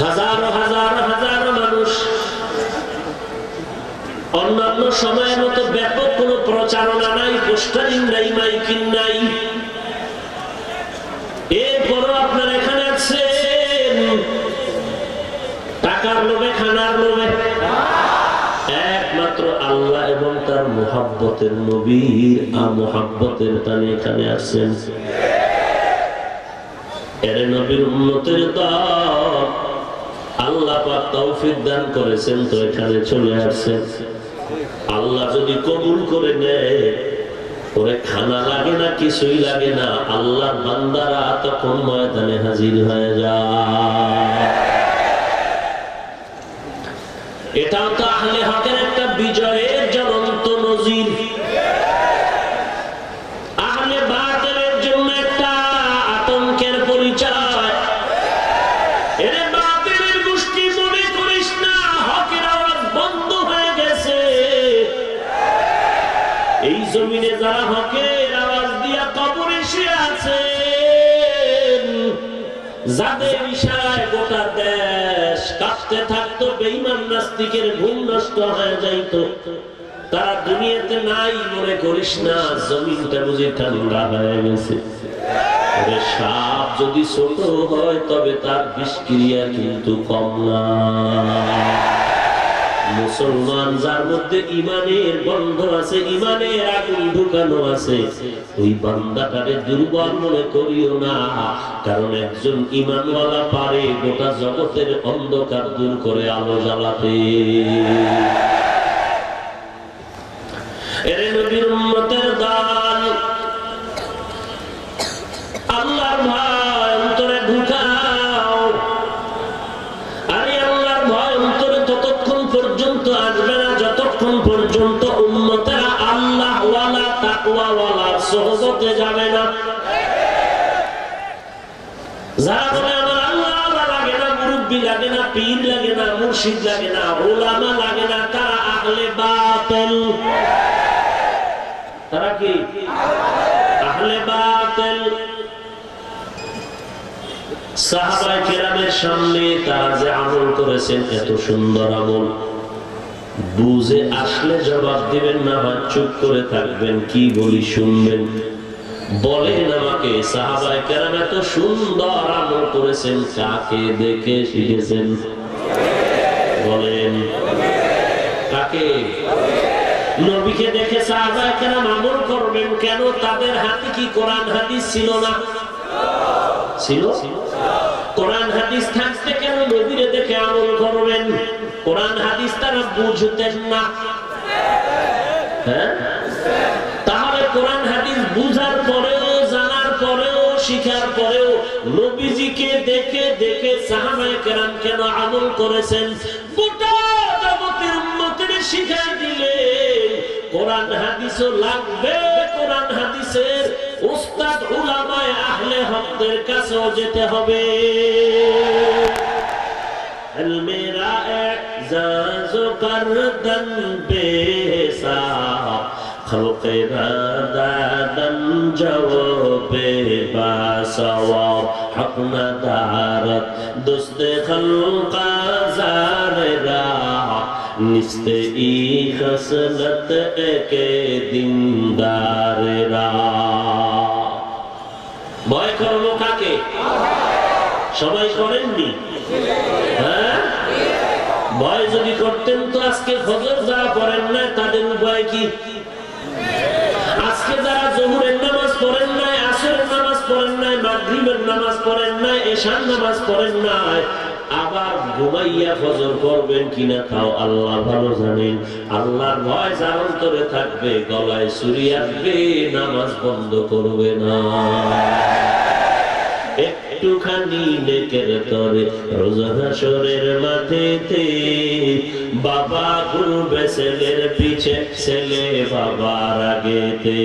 হাজার হাজার হাজার মানুষ অন্যান্য সময়ের মতো ব্যাপক কোনো প্রচারণা নাই, পোস্টারিং নাই, মাইকিং নাই। এরপরও আপনারা এখানে আছেন টাকার লোভে, খানার লোভে। একমাত্র আল্লাহ এবং তার মুহাব্বতের নবীর মুহাব্বতের টানে এখানে আসছেন। এর নবীর উম্মতের দল আল্লাহ পাক তৌফিক দান করেছেন তো এখানে চলে আসছেন। আল্লাহ যদি কবুল করে নেয়, ওরে খানা লাগে না, কিছুই লাগে না, আল্লাহর বান্দারা তখন ময়দানে হাজির হয়ে যায়। এটাও তো আহলে হকের একটা বিজয়ের জ্বলন্ত নজির। আহলে বাতিলের জন্য একটা আতঙ্কের পরিচয়। এরে বাতিলের গোষ্ঠী মনে করিস না হকের আওয়াজ বন্ধ হয়ে গেছে। এই জমিনে যারা হকের আওয়াজ দিয়া কবরে শুয়ে আছে, যাদের ইশারায় গোটা দেশ কাঁপতে থাকতো, বেঈমান নাস্তিকের ঘুম নষ্ট হয়ে যাইতো, তারা দুনিয়াতে নাই মনে করিস না, জমিনটা বুঝি ঠান্ডা হয়ে গেছে। সাপ যদি ছোট হয় তবে তার বিষক্রিয়া কিন্তু কম না। মুসলমান যার মধ্যে ইমানের গন্ধ আছে, ইমানের আগুন ঢুকানো আছে, ওই বান্দাটারে দুর্বল মনে করিও না, কারণ একজন ইমানওয়ালা পারে গোটা জগতের অন্ধকার দূর করে আলো জ্বালাতে। এর নবীর উম্মতের দল আল্লাহর ভয় অন্তরে ঢুকাও। আরে আল্লাহর ভয় অন্তরে ততক্ষণ পর্যন্ত আসবে না যতক্ষণ পর্যন্ত উম্মতেরা আল্লাহ ওয়ালা তাকওয়া ওয়ালা সোহবতে যাবে না। যারা বলে আমার আল্লাহ লাগে না, মুরব্বি লাগে না, পীর লাগে না, মুর্শিদ লাগে না, উলামা লাগে না, তারা আহলে বাতিল। তারা কি আহলে বাতিল। সাহাবায়ে কেরামের সামনে তারা যে আমল করেছেন, এত সুন্দর আমল, বুঝে আসলে জবাব দিবেন না, চুপ করে থাকবেন, কি বলি শুনবেন। বলেন আমাকে, সাহাবায়ে কেরাম এত সুন্দর আমল করেছেন, কাকে দেখে শিখেছেন? বলেন কাকে? নবীকে দেখে সাহাবায়ে কেরাম আমল করবেন কেন? তাদের হাতে কি কোরআন হাদিস ছিল না? ছিল। কোরআন হাদিস থাকতে কেন নবীরে দেখে আমল করবেন? কোরআন হাদিস তারা বুঝতেন না। হ্যাঁ, তাহলে কোরআন হাদিস বুঝার পরেও, জানার পরেও, শিখার পরেও নবীজিকে দেখে দেখে সাহাবায়ে কেরাম কেন আমল করেছেন? গোটা জগতের উম্মতের শিখাই দিলেন কোরআন হাদিসও লাগবে, কোরআন হাদিসের উস্তাদ উলামায়ে আহলে হকদের কাছেও যেতে হবে। মেরা এজাজ করদন বেসা খলকে রাদাদন জওবে বাসওয়াব হক নাদারত দোস্তে খলকা জারেরা নিস্তে ই খসলত একে দিনদারেরা। ভয় করবো কাকে? সবাই করেননি? হ্যাঁ, ভয় যদি করতেন তো আজকে ফজর যারা পড়েন না তাদের উপায় কি? আজকে যারা জোহরের নামাজ পড়েন নাই, আসরের নামাজ পড়েন নাই, মাগরিবের নামাজ পড়েন নাই, এশার নামাজ পড়েন নাই, আবার ঘুমাইয়া ফজর করবেন কিনা তাও আল্লাহ ভালো জানেন। আল্লাহর ভয় যার অন্তরে থাকবে, গলায় ছুরি আসবে, নামাজ বন্ধ করবে না। একটুখানি নেকের তরে রোজা হাসরের মাঠেতে বাবা ঘুরবে ছেলের পিছে, ছেলে বাবার আগেতে।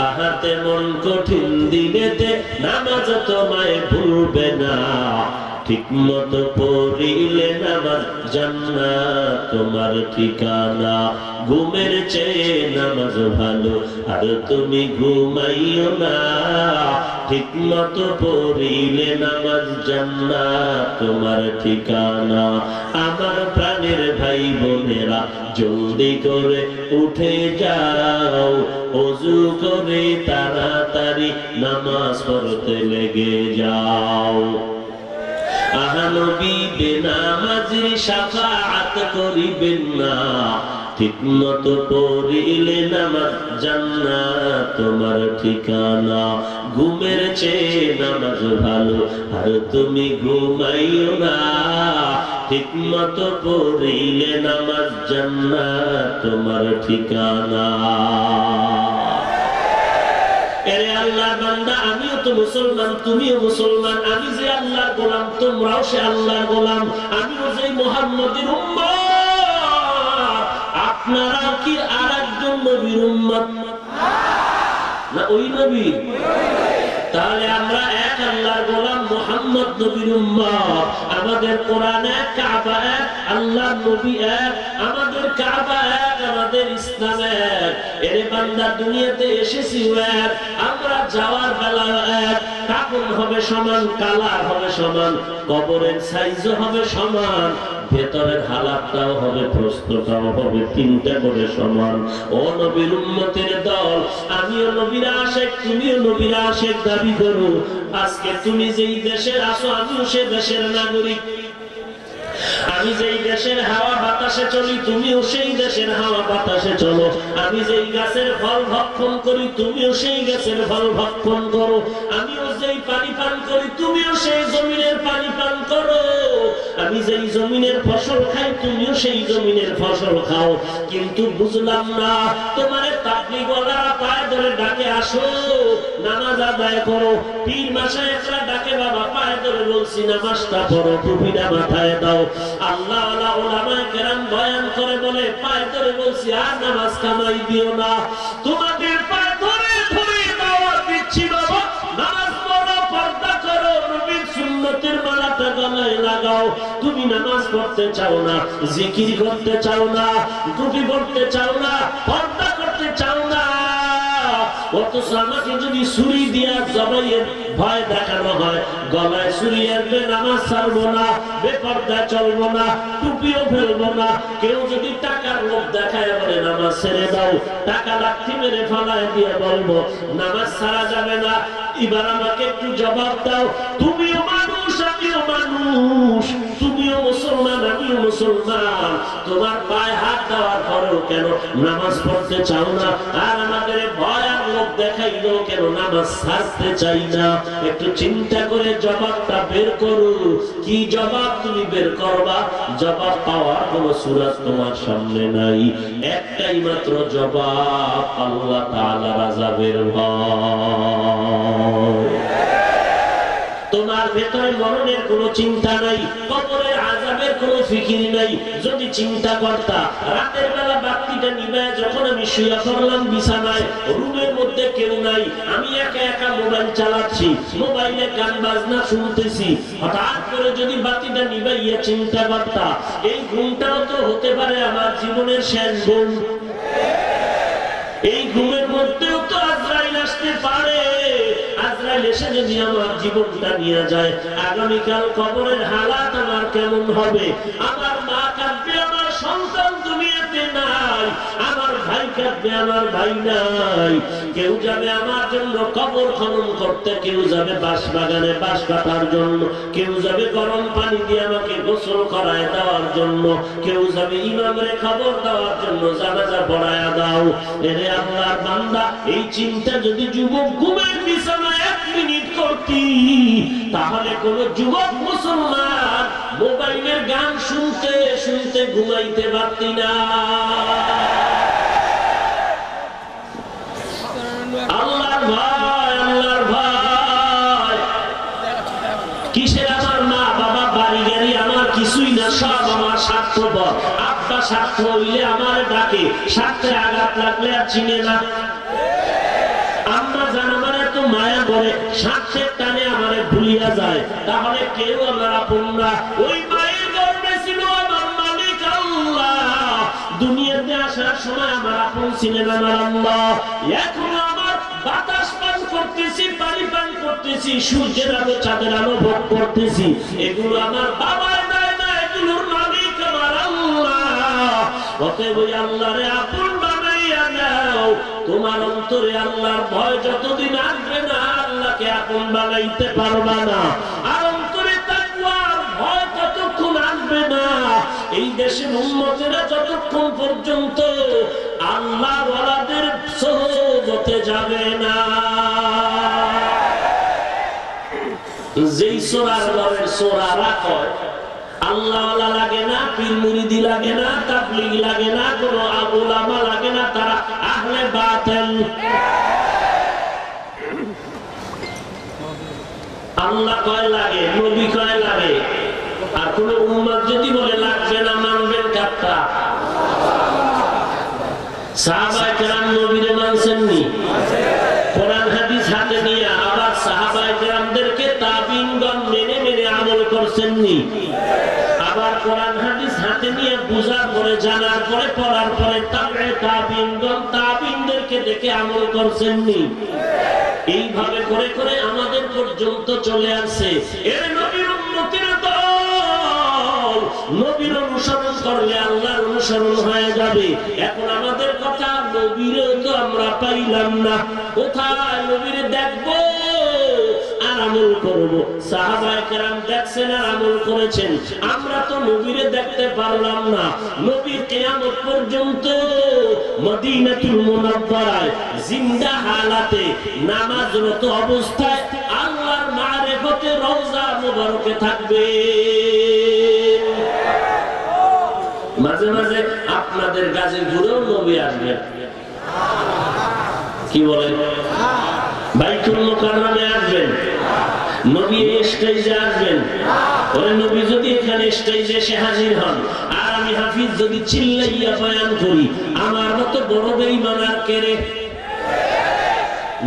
আহাতে মন কঠিন দিনেতে নামাজ তোমায় ভুলবে না, ঠিক মতো পড়িলে নামাজ জান্নাত তোমার ঠিকানা। ঘুমের চেয়ে নামাজ ভালো আর তুমি ঘুমাইও না, ঠিক মতো পড়িলে নামাজ জান্নাত তোমার ঠিকানা। আমার প্রাণের ভাই বোনেরা জলদি করে উঠে যাও, ওযু করে তাড়াতাড়ি নামাজ পড়তে লেগে যাও। নবী বেনামাজির শাফাআত করিবেন না, ঠিক মতো পড়িলে নামাজ জান্নাত তোমার ঠিকানা। ঘুমের চেয়ে নামাজ ভালো আর তুমি ঘুমাইও না, ঠিক মতো পড়িলে নামাজ জান্নাত তোমার ঠিকানা। এরে আল্লাহর বান্দা, আমিও তো মুসলমান, তুমিও মুসলমান। আমি যে আল্লাহর গোলাম, তোমরাও সে আল্লাহর গোলাম। আমিও যে মুহাম্মদের উম্মত, আপনারা কি আরেকজন নবীর উম্মত না ওই নবী? তাহলে আমরা এক আল্লাহর গোলাম, মুহাম্মদ নবীর উম্মত। আমাদের কোরআন এক, কাবা এক, আল্লাহর নবী এক, আমাদের কাবা এক, আমাদের ইসলাম এক। এর বান্দা দুনিয়াতে এসেছি এক, আমরা যাওয়ার বেলা এক। কাপড় হবে সমান, কালার হবে সমান, কবরের সাইজও হবে সমান, ভেতরের হালাতটাও হবে, প্রশ্নটাও হবে, তিনটা করে সমান। ও নবীর উম্মতের দল, আমিও নবীর আশিক, তুমিও নবীর আশিক দাবি করো। আজকে তুমি যেই দেশের আছো, আমিও সে দেশের নাগরিক। আমি যেই দেশের হাওয়া বাতাসে চলি, তুমিও সেই দেশের হাওয়া বাতাসে চলো। আমি যেই গাছের ফল ভক্ষণ করি, তুমিও সেই গাছের ফল ভক্ষণ করো। আমিও যেই পানি পান করি, তুমিও সেই জমিনের পানি পান করো। আমি যেই জমিনের ফসল খাই, তুমিও সেই জমিনের ফসল খাও। কিন্তু বুঝলাম না, তোমার তাবলীগওয়ালারা পায়ে ধরে ডাকে আসো, নামাজ আদায় করো। পীর মাশায়েখরা ডাকে বাবা পায়ে ধরে বলছি নামাজটা পড়ো, টুপিটা মাথায় দাও। আল্লাহওয়ালা উলামায়ে কেরাম বয়ান করে বলে পায়ে ধরে বলছি আর নামাজ কামাই দিও না, তোমাদের পায়ে ধরে ধরে দাওয়াত দিচ্ছি বাবা, নামাজ পড়ো, পর্দা করো, নবীর সুন্নতের মালাটা গলায় লাগাও। তুমি নামাজ পড়তে চাও না, জিকির করতে চাও না, টুপি পড়তে চাও না, পর্দা করতে চাও না, অথচ আমাকে যদি ছুরি দিয়া জবাইয়ের ভয় দেখানো হয়, গলায় ছুরি আসবে, নামাজ ছাড়বো না, বেপর্দা চলবো না, টুপিও ফেলবো না। কেউ যদি টাকার লোভ দেখায় বলে নামাজ ছেড়ে দাও, টাকা লাথি মেরে ফালায় দিয়ে বলবো নামাজ ছাড়া যাবে না। এবার আমাকে একটু জবাব দাও, তুমিও মানুষ, আমিও মানুষ, তুমিও মুসলমান, আমিও মুসলমান। তোমার পায়ে হাত দেওয়ার পরেও কেন নামাজ পড়তে চাও না? আর আমাদের ভয় আর লোক দেখাইলো কেন নামাজ ছাড়তে চাই না? একটু চিন্তা করে জবাবটা বের করো। কি জবাব তুমি বের করবা? জবাব পাওয়ার কোন সুরাত তোমার সামনে নাই। একটাই মাত্র জবাব, আল্লাহ তাআলার আযাবের ভয়। তোমার ভেতরে মরণের কোনো চিন্তা নাই, কবরের আযাবের কোনো ফিকির নাই। যদি চিন্তা করতা, রাতের বেলা বাতিটা নিভায় যখন আমি শুয়ে পড়লাম বিছানায়, রুমের মধ্যে কেউ নাই, আমি একা একা মোবাইল চালাচ্ছি, মোবাইলে গান বাজনা শুনতেছি, হঠাৎ করে যদি বাতিটা নিভাইয়া চিন্তা করতা, এই ঘুমটাও তো হতে পারে আমার জীবনের শেষ ঘুম। এই ঘুমের মধ্যেও তো আজরাইল আসতে পারে। আজরাইল এসে যদি আমার জীবনটা নিয়ে যায়, আগামীকাল কবরের হালাত আমার কেমন হবে? আমার মা কাঁদবে, আমার সন্তান দুনিয়াতে নাই, আমার ভাই কাঁদবে, আমার ভাই নাই। কেউ যাবে আমার জন্য কবর খনন করতে, কেউ যাবে বাঁশবাগানে বাঁশ কাটার জন্য, কেউ যাবে গরম পানি দিয়ে আমাকে গোসল করায় দেওয়ার জন্য, কেউ যাবে ইমামের খবর দেওয়ার জন্য, জানাজা পড়ায়া দাও। এরে আল্লাহর বান্দা, এই চিন্তা যদি যুবক ঘুমের বিছানায় 1 মিনিট করতি, তাহলে কোন যুবক মুসলমান মোবাইলের গান শুনতে শুনতে ঘুমাইতে পারতি না। আল্লাহর ভয়, আল্লাহর ভয়। কিসের আমার মা বাবা বাড়ি গাড়ি আমার কিছুই না, সব আমার স্বার্থপর। আব্বা স্বার্থ হইলে আমার ডাকে, স্বার্থে আঘাত লাগলে আর চিনে না। আমরা জান আমার এত মায়া করে, স্বার্থের টানে আমারে ভুলিয়া যায়, তাহলে কেউ আমার আপন না। ওই মায়ের গর্ভে ছিল আমার মালিক আল্লাহ, দুনিয়াতে আসার সময় আমার আপন ছিলেন আমার আল্লাহ। এখন আমার বাতাস পান করতেছি, পানি পান করতেছি, সূর্যের আলো চাঁদের আলো ভোগ করতেছি, এগুলো আমার বাবার দেয় না, এগুলোর মালিক আমার আল্লাহ। অতএব ওই আল্লাহরে আপন বানাইয়া নাও। তোমার অন্তরে আল্লাহর ভয় যতদিন আসবে না, আল্লাহকে আপন বানাইতে পারবা না। আর অন্তরে তাকওয়ার ভয় ততক্ষণ আসবে না, এই দেশের উম্মতেরা যতক্ষণ পর্যন্ত আল্লাহ ওয়ালাদের সোহবতে যাবে না। যেই সোরার ঘরের সোরারা কয় আল্লাহ লাগে না, পীর মুরিদি লাগে না, তাবলীগ লাগে না, কোন উলামা লাগে না, তারা আহলে বাতিল। আল্লাহ কয় লাগে, নবী কয় লাগে, আর কোন উম্মত যদি বলে লাগবে না, মানবেন কাটটা। সাহাবায়ে কেরাম নবীরে মানছেননি, কোরআন হাদিস হাতে নিয়ে আবার সাহাবায়ে কেরামদেরকে তাবিঈনগণ মেনে মেনে আমল করছেননি। আবার কোরআন হাদিস হাতে নিয়ে বুঝার পরে, জানার পরে, পড়ার পরে তাবিঈনগণ তাবিঈনদেরকে দেখে আমল করছেননি। এইভাবে করে করে আমাদের পর্যন্ত চলে আসছে। এর নবীর উম্মতের দল, নবীর অনুসরণ করলে আল্লাহর অনুসরণ হয়ে যাবে। এখন আমাদের কথা, নবীরও তো আমরা পাইলাম না, কোথায় নবীরে দেখবো আর আমল করবো? সাহাবায়ে কেরাম দেখছেন আর আমল করেছেন, আমরা তো নবীরে দেখতে পারলাম না। নবী কিয়ামত পর্যন্ত মদিনাতুল মুনাওয়ারায় জিন্দা হালাতে নামাজরত অবস্থায় আল্লাহর মারিফতে রওজা মুবারকে থাকবে। মাঝে মাঝে আপনাদের গাজীপুরেও নবী আসবেন, কি বলেন? বাইতুল মুকাররমে আসবেন, নবী স্টেজে আসবেন। ওরে নবী যদি এখানে স্টেজে এসে হাজির হন, আর আমি হাফিজ যদি চিল্লাইয়া বয়ান করি, আমার মতো বড় বেঈমান আর কে রে?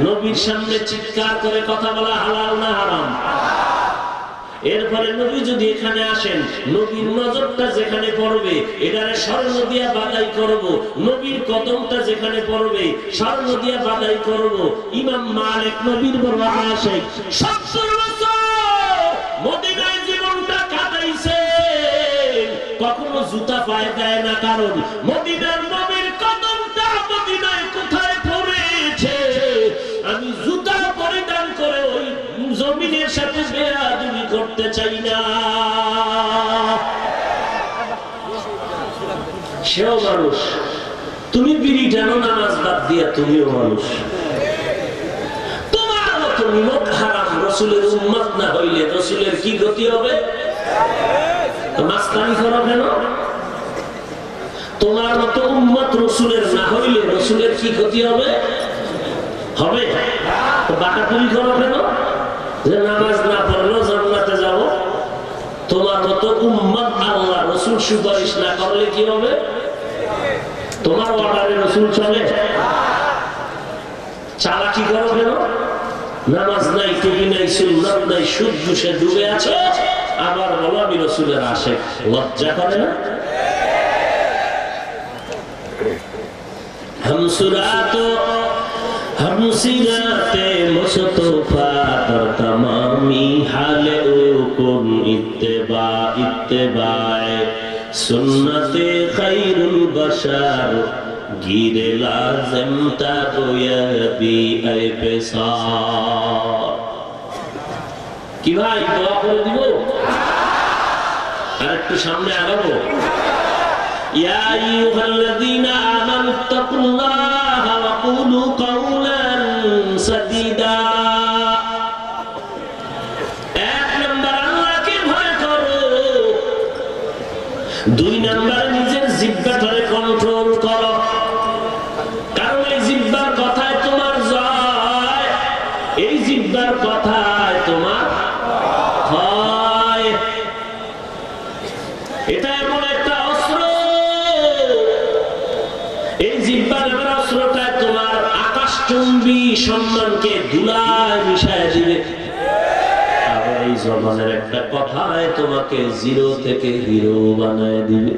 নবীর সামনে চিৎকার করে কথা বলা হালাল না হারাম? এরপরে নবী যদি এখানে আসেন, নবীর নজরটা যেখানে পড়বে এটারে স্বর্ণ দিয়া বাদাই করব, নবীর কদমটা যেখানে পড়বে স্বর্ণ দিয়া বাদাই করব। ইমাম মালিক নবীর বড় আশিক, 70 বছর মদিনায় জীবনটা কাটাইছে, কখনো জুতা পায়ে দেয় না, কারণ মদিনার নবীর কদমটা মদিনায় কোথায় পড়েছে। আমি জুতা পরিধান করে ওই জমিনের সাথে বেয়াদবি করতে চাই না। সেও মানুষ, তুমি বিড়ি টানো নামাজ বাদ দিয়া, তুমিও মানুষ। তোমার মতো নিমক হারাম রসুলের উম্মত না হইলে রসুলের কি গতি হবে? মাস্তানি করো কেন? তোমার মতো উম্মত রসুলের না হইলে রসুলের কি গতি হবে? হবে বাটাপুরি করো কেন? যে নামাজ না পড়লেও জান্নাতে যাব। তোমার মতো উম্মত আল্লাহ রসুল সুপারিশ না করলে কি হবে? তোমার অর্ডারে রসুল চলে। চালাকি করো কেন? নামাজ নাই, টুপি নাই, সুন্নাত নাই, সুদ ঘুষে ডুবে আছো, আবার বলো আমি রসুলের আশিক। লজ্জা করে না? हम सिराते मुस्तफा तर तमामी हाले उकुन इत्तिबा इत्तिबाए सुन्नते खैरुल बशर गिरे लाज़िम तागोया बी ऐ पेसार। কি ভাই দোয়া করে দিব? আর একটু সামনে আগাবো। ইয়া আইয়ুহাল্লাযীনা আমানুত্তাকুল্লাহা ওয়া কুলু কাওলান সাদীদা। এক নাম্বার আল্লাহকে ভয় করো, দুই নাম্বার নিজের জিহ্বাটারে কন্ট্রোল করো, কারণ এই জিহ্বার কথায় তোমার জয়, এই জিহ্বার কথায় তোমার হয়। এটা এমন একটা অস্ত্র, এই জিহ্বা নামের অস্ত্রটায় তোমার আকাশচুম্বী সম্মানকে ধুলায় মিশায় দিবে। এই জবানের একটা কথায় তোমাকে জিরো থেকে হিরো বানায় দিবে।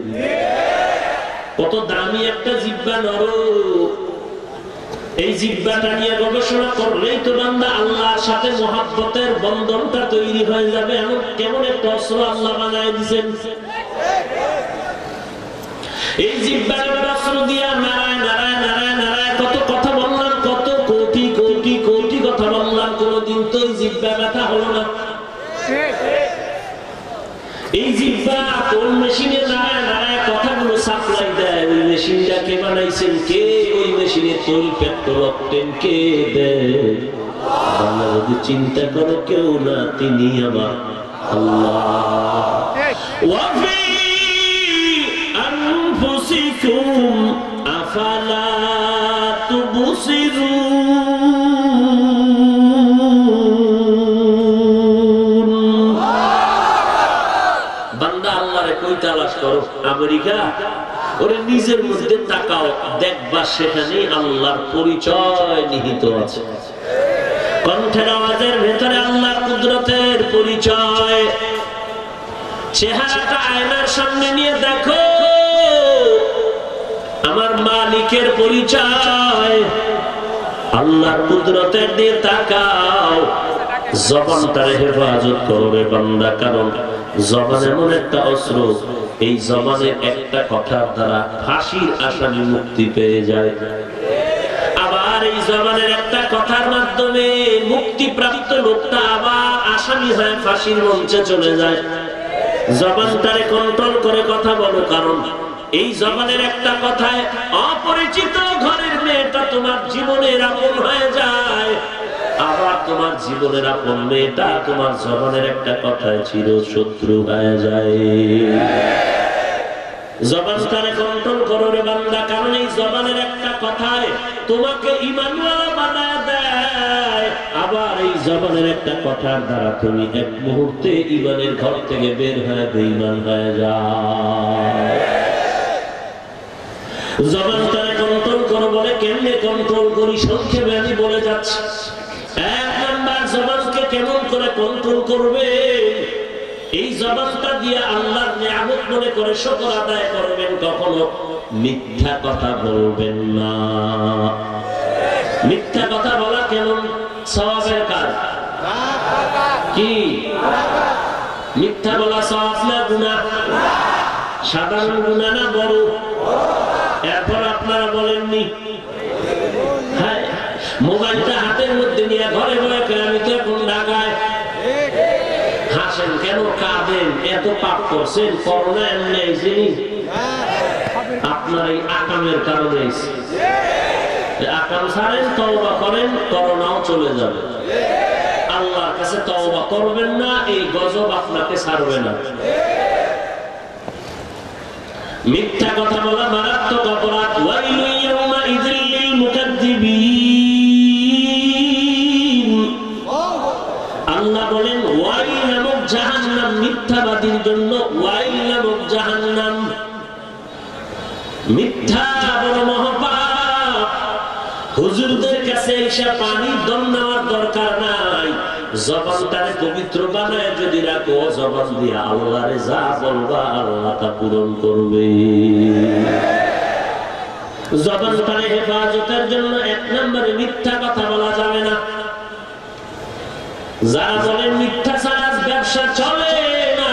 কত দামি একটা জিহ্বা নরম, এই জিহ্বাটা নিয়ে গবেষণা করলেই তো বান্দা আল্লাহর সাথে মহাব্বতের বন্ধনটা তৈরি হয়ে যাবে। এমন কেমন একটা অস্ত্র আল্লাহ বানায় দিয়েছেন। এই জিহ্বার অস্ত্র দিয়া নারায় নারায় নারায় নারায় কত কথা বললাম, কত কোটি কোটি কোটি কথা বললাম, কোনদিন তো এই জিহ্বা ব্যথা হলো না। এই জিহ্বা কোন মেশিনে নারায় নারায় কথাগুলো সাপ্লাই দেয়, ওই মেশিনটা কে বানাইছেন, কে ওই মেশিনে তৈল পেট্রোল অকটেন কে দেয়? বাংলা যদি চিন্তা করো কেউ না, তিনি আমার আল্লাহ। ওয়াফি আনফুসিকুম আফালা তুবসিরুন। বান্দা আল্লাহরে কই তালাশ করো? আমেরিকা? ওরে নিজের মধ্যে তাকাও, দেখবা সেখানে আল্লাহর পরিচয় নিহিত আছে। কণ্ঠের আওয়াজের ভেতরে আল্লাহর কুদরতের পরিচয়। চেহারাটা আয়নার সামনে নিয়ে দেখো, আমার মালিকের পরিচয়। আল্লাহর কুদরতের দিকে তাকাও। জবানটারে হেফাজত করবে বান্দা, কারণ জবান এমন একটা অস্ত্র, এই জবানের একটা কথার দ্বারা ফাঁসির আসামি মুক্তি পেয়ে যায়। আবার এই জবানের একটা কথার মাধ্যমে মুক্তিপ্রাপ্ত লোকটা আবার আসামি হয়ে ফাঁসির মঞ্চে চলে যায়। জবানটারে কন্ট্রোল করে কথা বলো, কারণ এই জবানের একটা কথায় অপরিচিত ঘরের মেয়েটা তোমার জীবনের আপন হয়ে যায়। আবার তোমার জীবনের আপন মেয়েটা তোমার জবানের একটা কথায় চির শত্রু হয়ে যায়। জবানটারে কন্ট্রোল করো রে বান্দা, কারণ এই জবানের একটা কথায় তোমাকে ঈমানওয়ালা বানায় দেয়। আবার এই জবানের একটা কথার দ্বারা তুমি এক মুহূর্তে ঈমানের ঘর থেকে বের হয়ে বেঈমান হয়ে যাও। জবানটারে কন্ট্রোল করো বলে কেমনে কন্ট্রোল করি সংক্ষেপে আমি বলে যাচ্ছি। এক নাম্বার, জবানকে কেমন করে কন্ট্রোল করবে? এই জবানটা দিয়ে আল্লাহর নিয়ামত মনে করে শুকর আদায় করবেন। কখনো মিথ্যা কথা বলবেন না। মিথ্যা কথা বলা কেমন সওয়াবের কাজ? কি মিথ্যা বলা সওয়াব না গুনাহ? সাধারণ গুনাহ না বড়? এরপর আপনারা বলেননি, হ্যাঁ মোবাইলটা হাতের মধ্যে নিয়ে ঘরে বসে আমি তো এখন ঢাকায়। হাসেন কেন, কাঁদেন? এত পাপ করছেন, করোনা এমনি আইছে, আপনার এই আকামের কারণে আইছে। আকাম ছাড়েন, তওবা করেন, করোনাও চলে যাবে। আল্লাহর কাছে তওবা করবেন না, এই গজব আপনাকে ছাড়বে না। মিথ্যা কথা বলা মারাত্মক অপরাধ। ওয়াইলু ইয়াউমাইযিল লিল মুকাদ্দিবিন। আল্লাহ বলেন ওয়াইল নামক জাহান্নাম মিথ্যাবাদীর জন্য। ওয়াইল নামক জাহান্নাম, মিথ্যা বড় মহাপাপ। হুজুরদের কাছে এসে পানি দম নেওয়ার দরকার নাই। জবানটারে পবিত্র বানায় যদি রাখো, জবান দিয়ে আল্লাহরে যা বলবা আল্লাহ তা পূরণ করবে। জবানটারে হেফাজতের জন্য এক নম্বরে মিথ্যা কথা বলা যাবে না। যারা বলেন মিথ্যা ছাড়া ব্যবসা চলে না,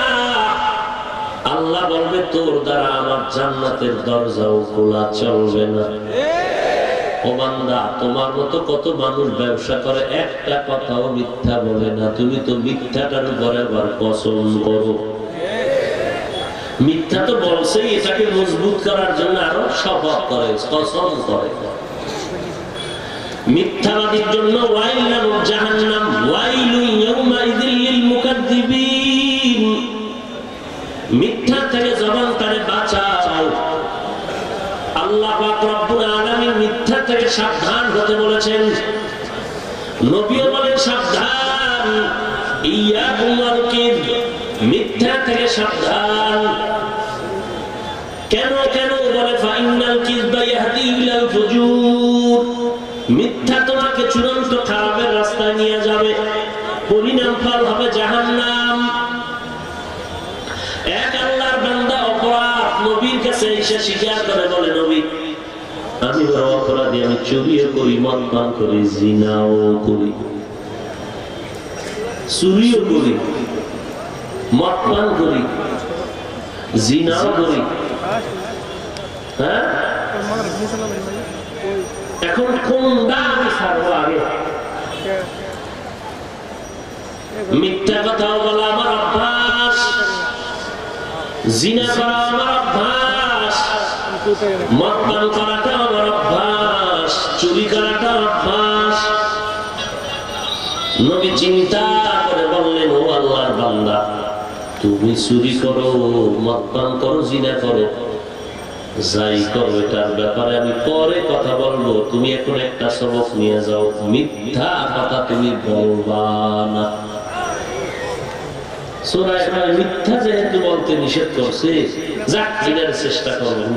আল্লাহ বলবে তোর দ্বারা আমার জান্নাতের দরজাও খোলা চলবে না। ও বান্দা, তোমার মতো কত মানুষ ব্যবসা করে, একটা কথাও মিথ্যা বলে না। তুমি তো মিথ্যাটার উপরে আবার কসম করো। মিথ্যা তো বলছেই, এটাকে মজবুত করার জন্য আরো শপথ করে, কসম করে। মিথ্যাবাদীর জন্য ওয়াইল নামক জাহান্নাম। ওয়াইলু ইয়াউমাইযিল লিল মুকাদ্দিবিন। মিথ্যা থেকে জবানটারে বাঁচাও। আল্লাহ পাক রব্বুল আলামিন মিথ্যা থেকে সাবধান হতে বলেছেন। নবীও বলেন সাবধান, ইয়াকুম ওয়াল কিযব, মিথ্যা থেকে সাবধান। কেন কেন বলে ফাইনাল কিযবা ইয়াহদি ইলাল ফুজুর। মিথ্যা তোমাকে চূড়ান্ত খারাপের রাস্তায় নিয়ে যাবে, পরিণাম ফল হবে জাহান্নাম। এক আল্লাহর বান্দা অপরাধ নবীর কাছে এসে স্বীকার করে বলে, নবী আমি বড় অপরাধী, আমি চুরিও করি, মদ পান করি, জিনাও করি, চুরিও করি, মদ পান করি, জিনাও করি। হ্যাঁ, এখন কোনটা আমি ছাড়বো আগে? মিথ্যা কথা বলা আমার অভ্যাস, জিনা করা আমার অভ্যাস, মদ পান করাটা আমার অভ্যাস, চুরি করাটা অভ্যাস। নবী চিন্তা করে বললেন, ও আল্লাহর বান্দা, তুমি চুরি করো, মদ পান করো, জিনা করো, যাই করো, এটার ব্যাপারে আমি পরে কথা বলবো। তুমি এখন একটা সবক নিয়ে যাও, মিথ্যা কথা তুমি বলবা না। মিথ্যা যেহেতু বলতে নিষেধ করছে, যাক জিনার চেষ্টা করবেন।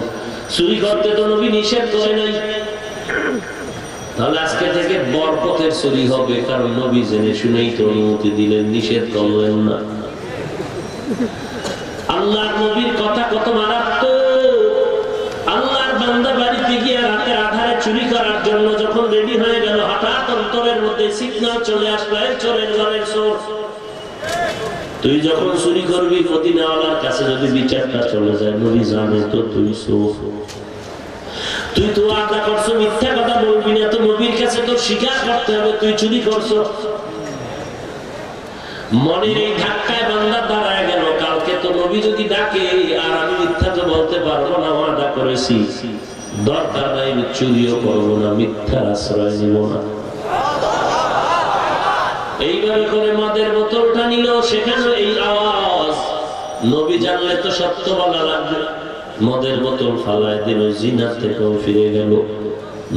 চুরি করতে তো নবী নিষেধ করে নাই, তাহলে আজকে থেকে বরকতের চুরি হবে, কারণ নবী জেনে শুনেই তো অনুমতি দিলেন, নিষেধ করলেন না। আল্লাহর নবীর কথা কত মারাত্মক। আল্লাহর বান্দা বাড়িতে গিয়ে রাতের আধারে চুরি করার জন্য যখন রেডি হয়ে গেল, হঠাৎ অন্তরের মধ্যে সিগন্যাল চলে আসলো, চোরের ঘরের চোর, তুই যখন চুরি করবি মদিনাওয়ালার কাছে যদি বিচারটা চলে যায়, নবী জানে তো তুই চোর, তুই তো আদা করছো, মিথ্যা কথা বলবি না, তো নবীর কাছে তো স্বীকার করতে হবে তুই চুরি করছো। মনের এই ধাক্কায় বান্দা দাঁড়ায় গেল, কালকে তো নবী যদি ডাকে আর আমি মিথ্যা তো বলতে পারবো না, ওয়াদা করেছি, দরকার নাই আমি চুরিও করবো না, মিথ্যার আশ্রয় নিব না। এইভাবে করে মদের বোতলটা নিল, সেখানে এই আওয়াজ, নবী জানলে তো সত্য বলা লাগবে। মদের বোতল ফালায় দিল, জিনার থেকেও ফিরে গেল।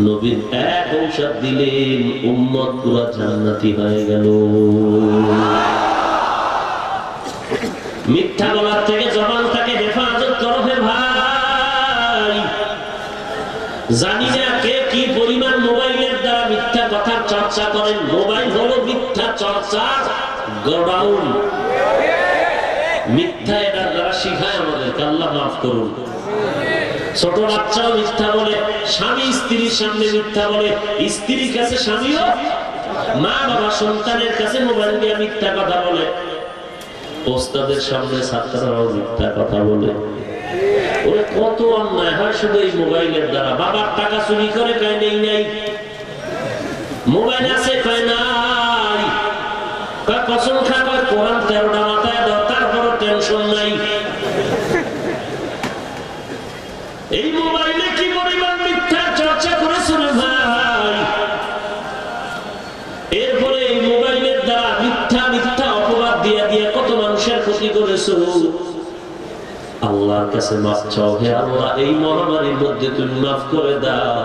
নবীর এক ঔষধ দিলেন, উম্মত পুরা জান্নাতি হয়ে গেল। মিথ্যা বলার থেকে জবানটাকে হেফাজত করো হে ভাই। জানি না কে কি পরিমাণ মোবাইলের দ্বারা মিথ্যা কথার চর্চা করেন। মোবাইল হলো মিথ্যা চর্চার গোডাউন। মিথ্যা এটার দ্বারা শিখায় আমাদেরকে, আল্লাহ মাফ করুন। ছোট বাচ্চাও মিথ্যা বলে, স্বামী স্ত্রীর সামনে মিথ্যা বলে, স্ত্রীর কাছে স্বামীও, মা বাবা সন্তানের কাছে মোবাইল দিয়ে মিথ্যা কথা বলে, ওস্তাদের সামনে ছাত্ররাও মিথ্যা কথা বলে। ওরে কত অন্যায় হয় শুধু এই মোবাইলের দ্বারা। বাবার টাকা চুরি করে কয় নেই নাই, মোবাইল আছে কয় নাই, কয় কসম খা, কয় কোরআন 13টা মাথায় দাও, তারপরও টেনশন নাই। এই মোবাইলে কি পরিমাণ মিথ্যা চর্চা করেছে রে ভাই। এরপরে এই মোবাইলের দ্বারা মিথ্যা মিথ্যা অপবাদ দিয়ে দিয়ে কত মানুষের ক্ষতি করেছো। আল্লাহর কাছে মাফ চাও, হে আল্লাহ এই মহামারীর মধ্যে তুমি মাফ করে দাও।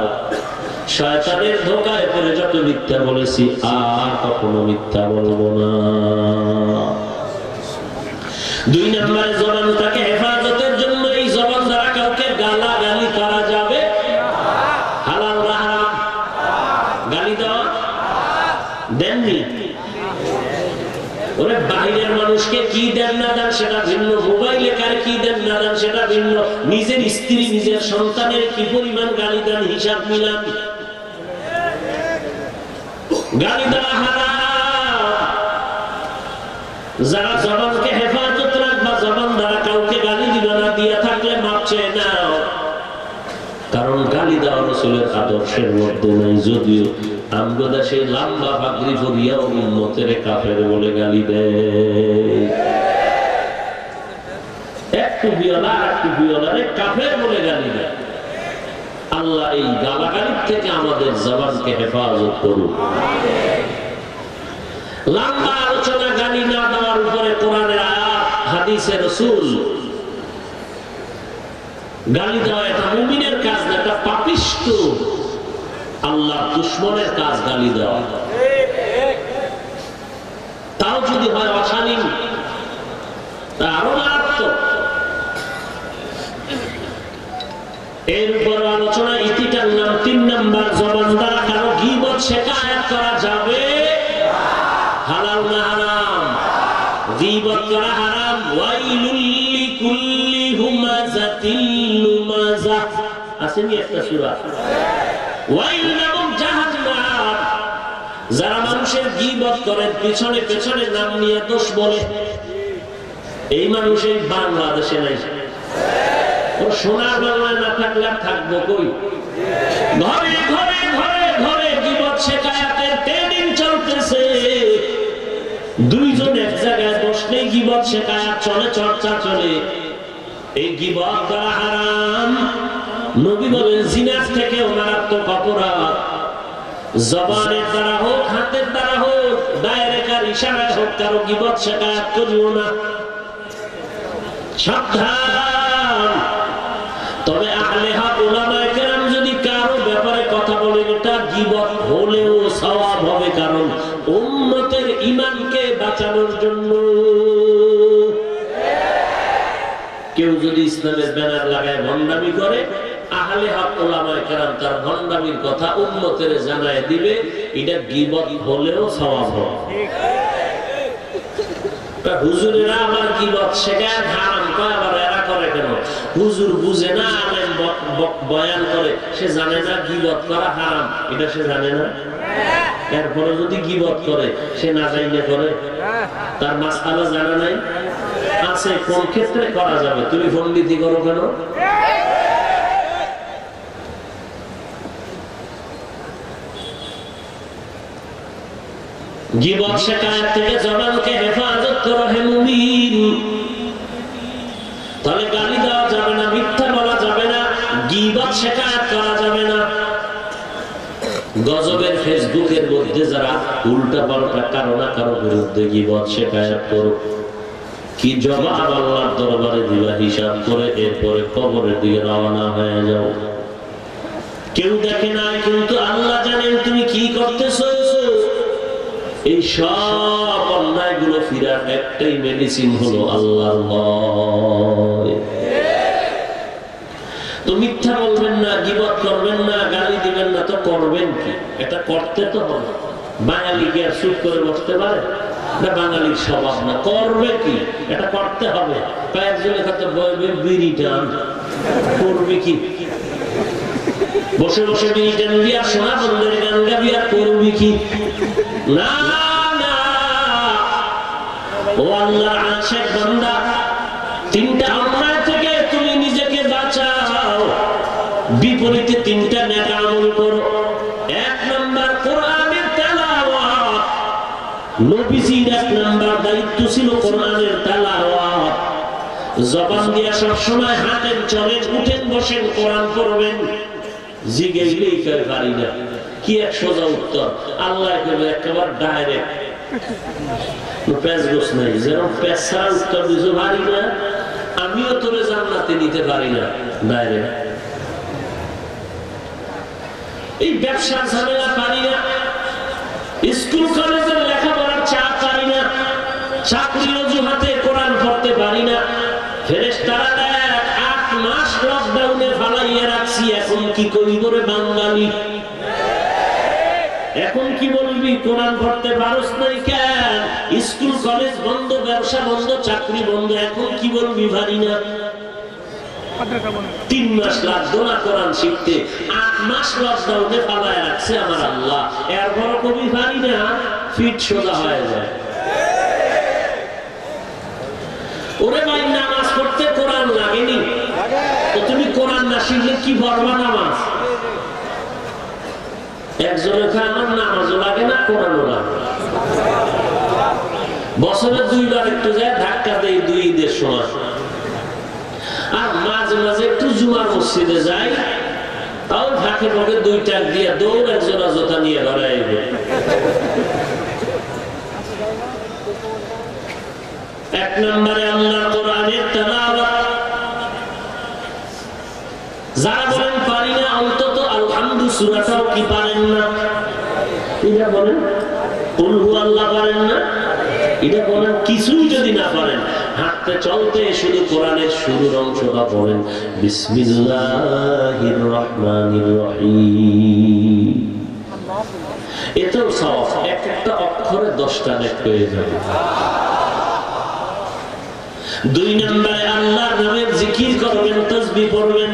শয়তানের ধোঁকায় পড়ে যত মিথ্যা বলেছি আর কখনো মিথ্যা বলবো না। 2 নম্বরে জবানটাকে হেফাজতের জন্য এই জবান দ্বারা কাউকে গালাগালি করা যাবে হালাল না হারাম? গালি দেওয়া দেননি। ওরে বাহিরের মানুষকে কি দেন না দেন সেটা ভিন্ন, মোবাইলে কার কি দেন না দেন সেটা ভিন্ন, নিজের স্ত্রী নিজের সন্তানের কি পরিমাণ গালি দেন হিসাব মিলান। গালি দেওয়া হারাম। যারা জবানকে হেফাজত রাখবা, জবান দ্বারা কাউকে গালি দিবে না, দিয়ে থাকলে মাপ চেয়ে নাও, কারণ গালি দেওয়া রাসূলের আদর্শের মধ্যে নাই। যদিও আমরা দেশে লম্বা পাগড়ি পরিয়া উম্মতের কাফের বলে গালি দেয়, একটু বিয়লারে কাফের বলে গালি দেয়। আল্লাহ এই গালাগালির থেকে আমাদের জবানকে হেফাজত করুন। লম্বা আলোচনা গালি না দেওয়ার উপরে কোরআনের আয়াত, হাদিসে রাসূল। গালি দেওয়া এটা মুমিনের কাজ না, এটা পাপিষ্ঠ আল্লাহর দুশমনের কাজ গালি দেওয়া। তাও যদি হয় অশালীন, তা আরো মারাত্মক। এরপর আলোচনা ইতিটার নাম 3 নাম্বার, জবান দ্বারা কারো গীবত শিকায়াত করা যাবে হালাল না হারাম? গীবত করা হারাম। ওয়াইলুল লিকুল্লি হামাযাতিল লুমাযা। আসেনি একটা সূরা ওয়াইল লাহুম জাহান্নাম। যারা মানুষের গীবত করে, পিছনে পিছনে নাম নিয়ে দোষ বলে, এই মানুষ এই বাংলাদেশে নাই। ও সোনার বাংলায় না থাকলে আর থাকবো কই? ঘরে ঘরে ঘরে ঘরে গীবত শেখায়াতের ট্রেনিং চলতেছে। দুইজন এক জায়গায় বসলেই গীবত শেখায়াত চলে, চর্চা চলে। এই গীবত করা হারাম। নবী বলেন জিনার থেকে মারাত্মক অপরাধ। জবানের দ্বারা হোক, হাতের দ্বারা হোক, ডাইরেক্ট আর ইশারায় হোক, কারো গীবত শেখায়াত করিও না। সাবধান। তবে আহলে হক উলামায়ে কেরাম যদি কারো ব্যাপারে কথা বলে, এটা গীবত হলেও সওয়াব হবে, কারণ উম্মতের ঈমানকে বাঁচানোর জন্য। কেউ যদি ইসলামের ব্যানার লাগায় ভণ্ডামি করে, আহলে হক উলামায়ে কেরাম তার ভণ্ডামির কথা উম্মতের জানায় দিবে, এটা গীবত হলেও সওয়াব হবে। হুজুরেরা আমার গীবত শেখায় হারাম কয়, আবার এরা করে কেন? হুজুর বুঝে না, আলেম বয়ান করে, সে জানে না গীবত করা হারাম, এটা সে জানে না। এরপরে যদি গীবত করে, সে না জাইনে করে, তার মাসআলা জানা নাই। আছে কোন ক্ষেত্রে করা যাবে, তুমি পণ্ডিতি করো কেন? গীবত শেখায়াত থেকে জবানকে হেফাজত করো হে মুমিন। তাহলে গালি দেওয়া যাবে না, মিথ্যা বলা যাবে না, গীবত শেখায়াত করা যাবে না। গজবের ফেসবুকের মধ্যে যারা উল্টা পাল্টা কারো না কারো বিরুদ্ধে গীবত শেখায়াত করো, কি জবাব আল্লাহর দরবারে দিবা হিসাব করে, এরপরে কবরের দিকে রওনা হয়ে যাও। কেউ দেখে না, কিন্তু আল্লাহ জানেন তুমি কি করতেছো। এই সব অন্যায়গুলো ফিরার একটাই মেডিসিন হলো আল্লাহর ভয়। তো মিথ্যা বলবেন না, গীবত করবেন না, গালি দিবেন না, তো করবেন কি? এটা করতে তো হবে। বাঙালি কি আর চুপ করে বসতে পারে? না, বাঙালির স্বভাব না। করবে কি? এটা করতে হবে। কয়েকজনের কাছে বলবে বিড়ি টান, করবে কি? বসে বসে বিড়ি টানবি আর সোনা বন্ধের গান গাবি আর করবি কি? না না, ও আল্লাহর আশিক বান্দা, তিনটা অন্যায় থেকে তুমি নিজেকে বাঁচাও, বিপরীতে তিনটা নেক আমল করো। এক নাম্বার কোরআনের তেলাওয়াত। নবীজির এক নাম্বার দায়িত্ব ছিল কোরআনের তেলাওয়াত। জবান দিয়ে সব সময় হাঁটেন, চলেন, উঠেন, বসেন, কোরআন পড়বেন। জিজ্ঞেসলেই কেউ পারি না, কি এক সোজা উত্তর? আল্লাহ একেবারে ডাইরেক্ট, প্যাঁচ নাই। যেরকম প্যাঁচ ছাড়া উত্তর দিতে পারি না, আমিও তোরে জান্নাতে নিতে পারি না, ডাইরেক্ট। এই ব্যবসার ঝামেলা পারি না, স্কুল কলেজের লেখাপড়ার চাপ পারি না, চাকরির অজুহাতে কোরআন পড়তে পারি না। ফেরেশতারা 8 মাস লকডাউনে ফালাইয়া রাখছি, এখন কি করিব রে বাঙালি? এখন কি বলবি? কোরআন পড়তে পারস নাই কেন? স্কুল কলেজ বন্ধ, ব্যবসা বন্ধ, চাকরি বন্ধ, এখন কি বলবি? পারি না। 3 মাস লাগতো না কোরআন শিখতে, 8 মাস লকডাউনে ফালাইয়া রাখছে আমার আল্লাহ। এরপর কবি পারি না, ফিট সোজা হয়ে যায়। ওরে ভাই, নামাজ পড়তে কোরআন লাগেনি তো তুমি কোরআন না শিখলে কি পড়বা নামাজ? একজনে আমার নামাজও লাগে না, কোরআনও লাগে। বছরে 2 বার একটু যায় ধাক্কা দেয়, 2 ঈদের সময়। আর মাঝে মাঝে একটু জুমার মসজিদে যাই, তাও ফাঁকে ফাঁকে 2 টাক দিয়ে দৌড় একজোড়া জোতা নিয়ে ঘরে আইবে। এক নম্বরে আল্লাহর কোরআনের তেলাওয়াত। যারা বলেন পারি না, অন্তত আলহামদুলিল্লাহ সূরাটাও কি পারেন না? এটা বলেন। কুল হুয়াল্লাহ পারেন না? এটা বলেন। কিছুই যদি না পারেন, হাঁটতে চলতে শুধু কোরআনের শুরুর অংশটা পড়েন, বিসমিল্লাহির রহমানির রহিম। এটাও সওয়াব, একটা অক্ষরে 10টা নেক পেয়ে যাবে। 2 নম্বরে আল্লাহর নামের জিকির করবেন, তাসবিহ পড়বেন।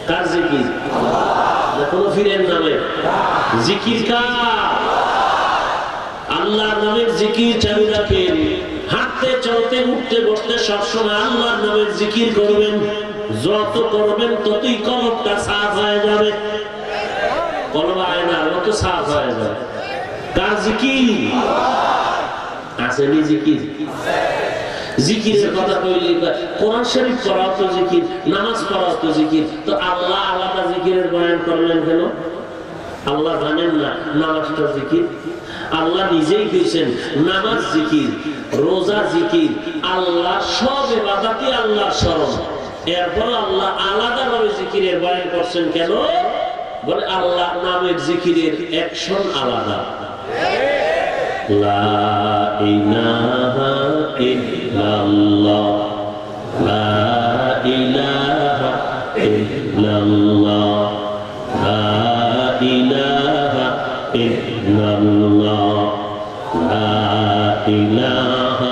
কার জিকির? না কোন ফিরের নামে জিকির? কার? আল্লাহর নামের জিকির চালু রাখেন। হাঁটতে চলতে উঠতে বসতে সবসময় আল্লাহর নামের জিকির করবেন। যত করবেন ততই কলবটা সাফ হয়ে যাবে। কলব আয়না যত সাফ হয়ে যাবে। কার জিকির? আসেনি জিকির? জিকিরের কথা কইলে কোরআন শরীফ পড়াও তো জিকির, নামাজ পড়াও তো জিকির। তো আল্লাহ আলাদা জিকিরের বয়ান করলেন কেন? আল্লাহ জানেন না নামাজটা জিকির? আল্লাহ নিজেই কইছেন নামাজ জিকির, রোজা জিকির, আল্লাহ সব ইবাদতই আল্লাহর শরণ। এরপর আল্লাহ আলাদাভাবে জিকিরের বয়ান করছেন কেন? বলে আল্লাহ নামের জিকিরের অ্যাকশন আলাদা। লা ইলাহা ইল্লাল্লাহ, লা ইলাহা ইল্লাল্লাহ, লা ইলাহা ইল্লাল্লাহ, লা ইলাহা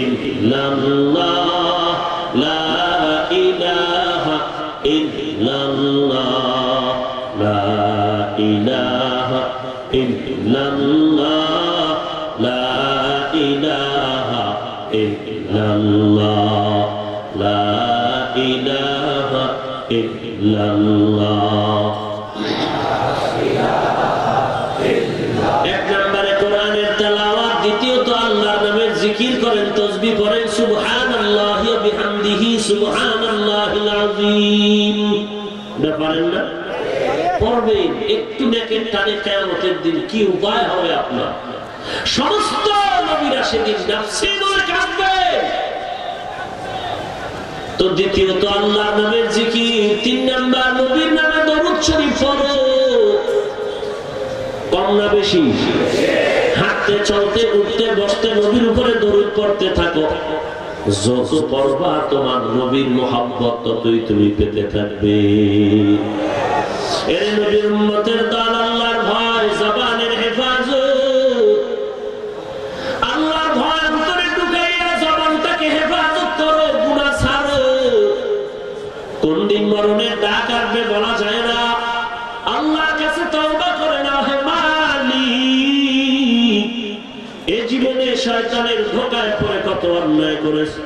ইল্লাল্লাহ, লা ইলাহা ইল্লাল্লাহ, লা ইলাহা ইল্লাল্লাহ, লা ইলাহা ইল্লাল্লাহ, লা ইলাহা ইল্লাল্লাহ। এক নম্বরে কোরআনের তেলাওয়াত, দ্বিতীয়ত আল্লাহর নামের জিকির করেন, তাসবিহ পড়েন, সুবহানাল্লাহি ওয়া বিহামদিহি সুবহানাল্লাহিল আযীম। পারেন না? পড়বেন। একটু নেকের টানে কিয়ামতের দিন কি উপায় হবে আপনার? সমস্ত নবীরা সেদিন নাফসি বলে কাঁদবেন। তো দ্বিতীয়ত আল্লাহর নামের জিকির। তিন নাম্বার নবীর নামে দরুদ শরীফ পড়ো। কম না বেশি? হাঁটতে চলতে উঠতে বসতে নবীর উপরে দরুদ পড়তে থাকো। যত পড়বা তোমার নবীর মোহাব্বত ততই তুমি পেতে থাকবে। এর নবীর উম্মতের দল, আল্লাহর ভয়, জবানের হেফাজত। আল্লাহর ভয় অন্তরে ঢুকাইয়া জবানটাকে হেফাজত করো, গুনাহ ছাড়ো। কোন দিন মরণের ডাক আসবে বলা যায় না। আল্লাহর কাছে তওবা করে নাও, হে মালিক, এই জীবনে শয়তানের ধোঁকায় পড়ে কত অন্যায় করেছি।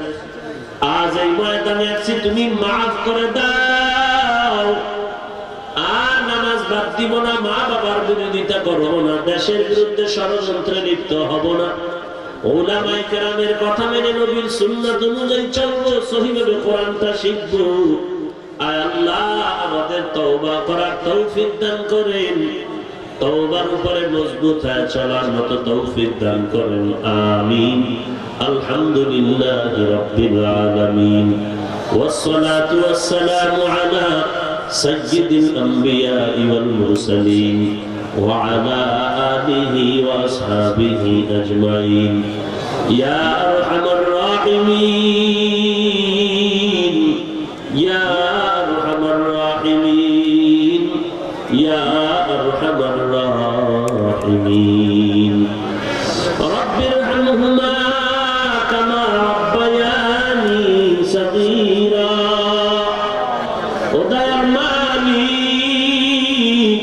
আজ এই ময়দানে আছি, তুমি মাফ করে দাও। আর নামাজ বাদ দিব না, মা বাবার বিরোধিতা করব না, দেশের বিরুদ্ধে ষড়যন্ত্রে লিপ্ত হব না, উলামায়ে কেরামের কথা মেনে নবীর সুন্নাত অনুযায়ী চলবো, সহিভাবে কোরআনটা শিখবো। আয় আল্লাহ, আমাদের তওবা করার তৌফিক দান করেন। তওবার উপরে মজবুত হয়ে চলার মতো তৌফিক দান করেন। আমিন। আলহামদুলিল্লাহি রাব্বিল আলামিন। ওয়াসসালাতু ওয়াসসালামু আলা সাইয়্যিদিল আমবিয়া'i ওয়াল মুরসালিন ওয়া আলা আলিহি ওয়া আসহাবিহি আজমাইন। ইয়া আরহামার রাহিমিন, ইয়া আরহামার রাহিমিন, ইয়া আরহামার রাহিমিন। রব্বিরহামহুমা কামা রাব্বায়ানি সগীরা। ও দয়ার মালিক,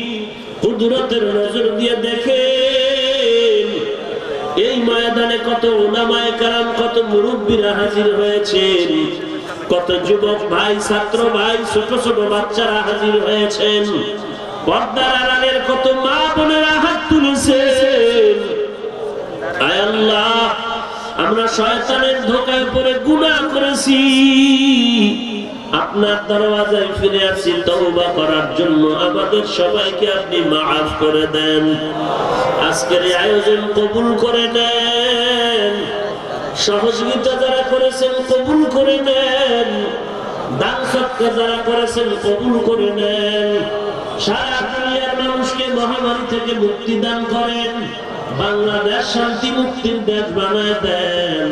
কুদরতের নজর দিয়ে দেখেন এই ময়দানে কত উলামায়ে কেরাম, কত মুরব্বিরা হাজির হয়েছেন, কত যুবক ভাই, ছাত্র ভাই, ছোট ছোট বাচ্চারা হাজির হয়েছেন, পর্দার আড়ালের কত মা বোনেরা হাত তুলেছেন। আয় আল্লাহ, আমরা শয়তানের ধোঁকায় পড়ে গুনাহ করেছি, আপনার দরওয়াজায় ফিরে আসছি তওবা করার জন্য। আমাদের সবাইকে আপনি মাফ করে দেন। আজকের এই আয়োজন কবুল করে নেন। সহযোগিতা যারা করেছেন কবুল করে নেন। দান সদকা যারা করেছেন কবুল করে নেন। সারা দুনিয়ার মানুষকে মহামারী থেকে মুক্তি দান করেন। বাংলাদেশ শান্তি মুক্তির দেশ বানায় দেন।